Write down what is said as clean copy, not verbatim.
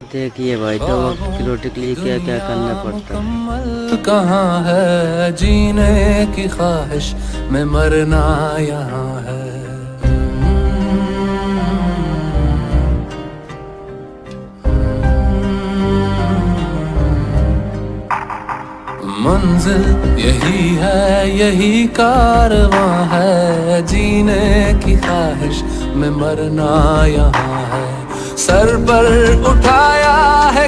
देखिए भाई, तो वक्त की रोटी के लिए क्या क्या करना पड़ता है। कहाँ है जीने की ख्वाहिश में मरना यहाँ है। मंजिल यही है, यही कारवां है, जीने की ख्वाहिश में मरना यहाँ है। सर पर उठाया है